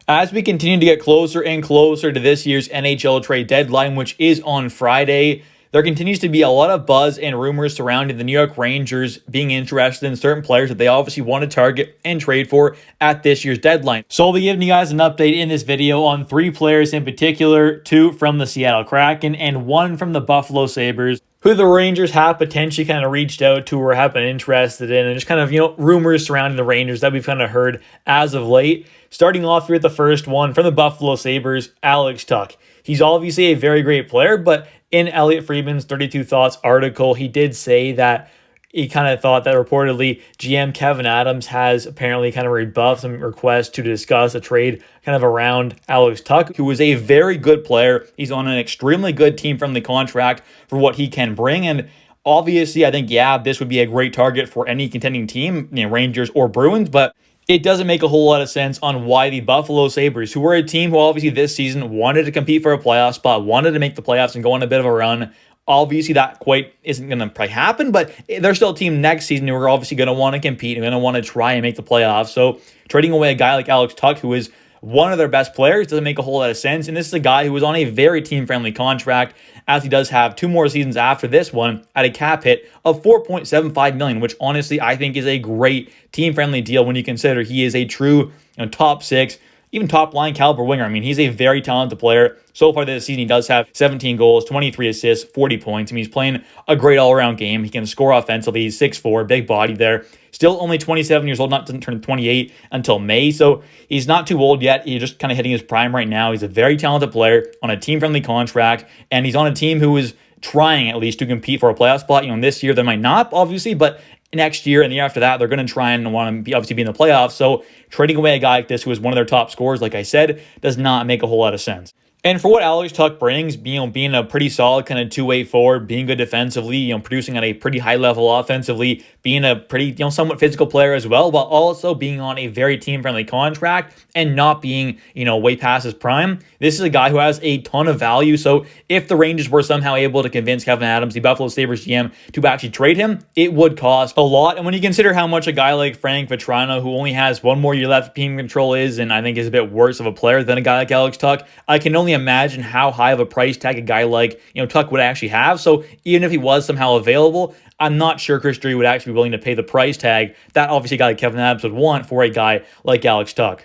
As we continue to get closer and closer to this year's NHL trade deadline, which is on Friday, there continues to be a lot of buzz and rumors surrounding the New York Rangers being interested in certain players that they obviously want to target and trade for at this year's deadline. So I'll be giving you guys an update in this video on 3 players in particular, 2 from the Seattle Kraken and 1 from the Buffalo Sabres, who the Rangers have potentially kind of reached out to or have been interested in, and just kind of, rumors surrounding the Rangers that we've kind of heard as of late. Starting off here with the first one from the Buffalo Sabres, Alex Tuch. He's obviously a very great player, but in Elliot Friedman's 32 Thoughts article, he did say that he kind of thought that reportedly GM Kevin Adams has apparently kind of rebuffed some requests to discuss a trade kind of around Alex Tuch, who is a very good player. He's on an extremely good team-friendly contract for what he can bring. And obviously, I think, this would be a great target for any contending team, Rangers or Bruins, but it doesn't make a whole lot of sense on why the Buffalo Sabres, who were a team who obviously this season wanted to compete for a playoff spot, wanted to make the playoffs and go on a bit of a run. Obviously, that quite isn't going to probably happen, but they're still a team next season who are obviously going to want to compete and going to want to try and make the playoffs. So trading away a guy like Alex Tuch, who is one of their best players, doesn't make a whole lot of sense. And this is a guy who was on a very team-friendly contract, as he does have 2 more seasons after this one at a cap hit of $4.75 million, which honestly I think is a great team-friendly deal when you consider he is a true top 6, even top-line caliber winger. I mean, he's a very talented player. So far this season, he does have 17 goals, 23 assists, 40 points. I mean, he's playing a great all-around game. He can score offensively. He's 6'4", big body there. Still only 27 years old, doesn't turn 28 until May. So he's not too old yet. He's just kind of hitting his prime right now. He's a very talented player on a team-friendly contract, and he's on a team who is trying at least to compete for a playoff spot. This year they might not, obviously, but next year and the year after that, they're going to try and want to be obviously be in the playoffs. So trading away a guy like this, who is one of their top scorers, like I said, does not make a whole lot of sense. And for what Alex Tuch brings, being a pretty solid kind of two-way forward, being good defensively, producing at a pretty high level offensively, being a pretty, somewhat physical player as well, while also being on a very team-friendly contract and not being, way past his prime. This is a guy who has a ton of value. So if the Rangers were somehow able to convince Kevin Adams, the Buffalo Sabres GM, to actually trade him, it would cost a lot. And when you consider how much a guy like Frank Vatrano, who only has 1 more year left, team control is, and I think is a bit worse of a player than a guy like Alex Tuch, I can only imagine how high of a price tag a guy like Tuch would actually have. So even if he was somehow available, I'm not sure Chris Drury would actually be willing to pay the price tag that obviously a guy like Kevin Adams would want for a guy like Alex Tuch.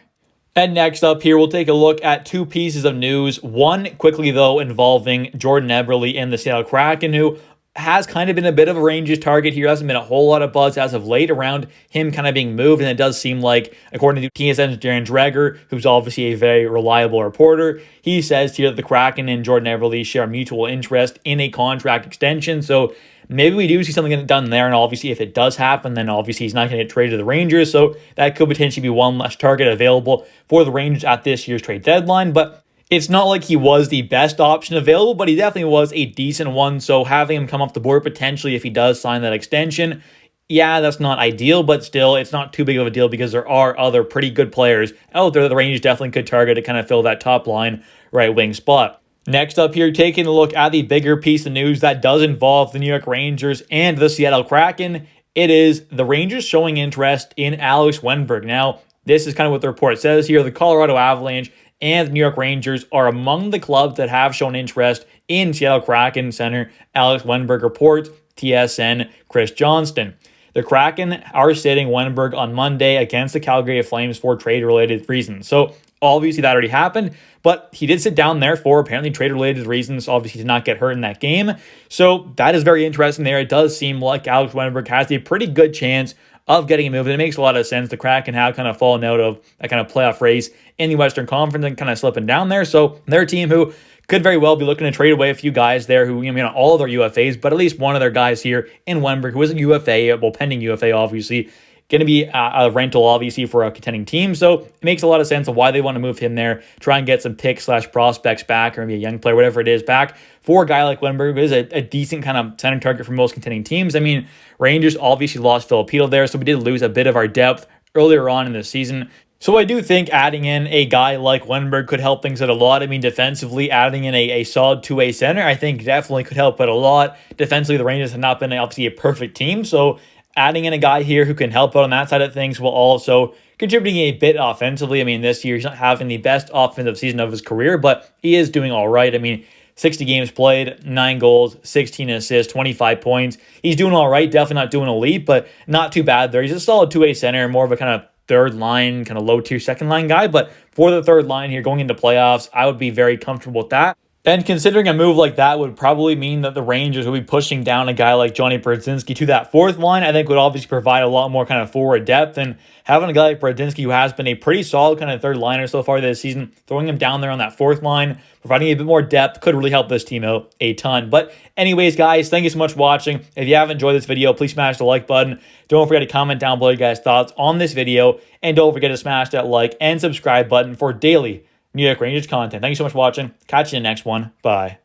And next up here, we'll take a look at 2 pieces of news. One quickly, though, involving Jordan Eberle and the Seattle Kraken, who has kind of been a bit of a Rangers target here. Hasn't been a whole lot of buzz as of late around him kind of being moved, and it does seem like, according to TSN's Darren Dreger, who's obviously a very reliable reporter, he says here that the Kraken and Jordan Eberle share a mutual interest in a contract extension. So maybe we do see something getting done there, and obviously if it does happen, then obviously he's not going to get traded to the Rangers, so that could potentially be one less target available for the Rangers at this year's trade deadline. But it's not like he was the best option available, but he definitely was a decent one. So having him come off the board potentially if he does sign that extension, that's not ideal, but still, it's not too big of a deal because there are other pretty good players out there that the Rangers definitely could target to kind of fill that top line right wing spot. Next up here, taking a look at the bigger piece of news that does involve the New York Rangers and the Seattle Kraken. It is the Rangers showing interest in Alex Wennberg. Now, this is kind of what the report says here. The Colorado Avalanche and the New York Rangers are among the clubs that have shown interest in Seattle Kraken center Alex Wennberg, reports TSN Chris Johnston. The Kraken are sitting Wenberg on Monday against the Calgary Flames for trade-related reasons. So obviously that already happened, but he did sit down there for apparently trade-related reasons. Obviously, he did not get hurt in that game. So that is very interesting there. It does seem like Alex Wennberg has a pretty good chance of getting a move, and it makes a lot of sense. The Kraken have kind of fallen out of that kind of playoff race in the Western Conference and kind of slipping down there. So they're a team who could very well be looking to trade away a few guys there who, all of their UFAs, but at least one of their guys here in Wenberg, who is a UFA, pending UFA, obviously, going to be a rental, obviously, for a contending team. So it makes a lot of sense of why they want to move him there, try and get some picks/prospects back, or maybe a young player, whatever it is, back for a guy like Wenberg, who is a decent kind of center target for most contending teams. I mean, Rangers obviously lost Filipino there, so we did lose a bit of our depth earlier on in the season. So I do think adding in a guy like Wenberg could help things out a lot. I mean, defensively, adding in a solid two-way center, I think definitely could help out a lot. Defensively, the Rangers have not been obviously a perfect team, so adding in a guy here who can help out on that side of things while also contributing a bit offensively. I mean, this year he's not having the best offensive season of his career, but he is doing all right. I mean, 60 games played, 9 goals, 16 assists, 25 points. He's doing all right. Definitely not doing elite, but not too bad there. He's a solid two-way center, more of a kind of third line, kind of low-tier second line guy. But for the third line here going into playoffs, I would be very comfortable with that. And considering a move like that would probably mean that the Rangers will be pushing down a guy like Johnny Brodzinski to that fourth line, I think would obviously provide a lot more kind of forward depth. And having a guy like Brodzinski who has been a pretty solid kind of third liner so far this season, throwing him down there on that fourth line, providing a bit more depth could really help this team out a ton. But anyways, guys, thank you so much for watching. If you have enjoyed this video, please smash the like button. Don't forget to comment down below your guys' thoughts on this video. And don't forget to smash that like and subscribe button for daily New York Rangers content. Thank you so much for watching. Catch you in the next one. Bye.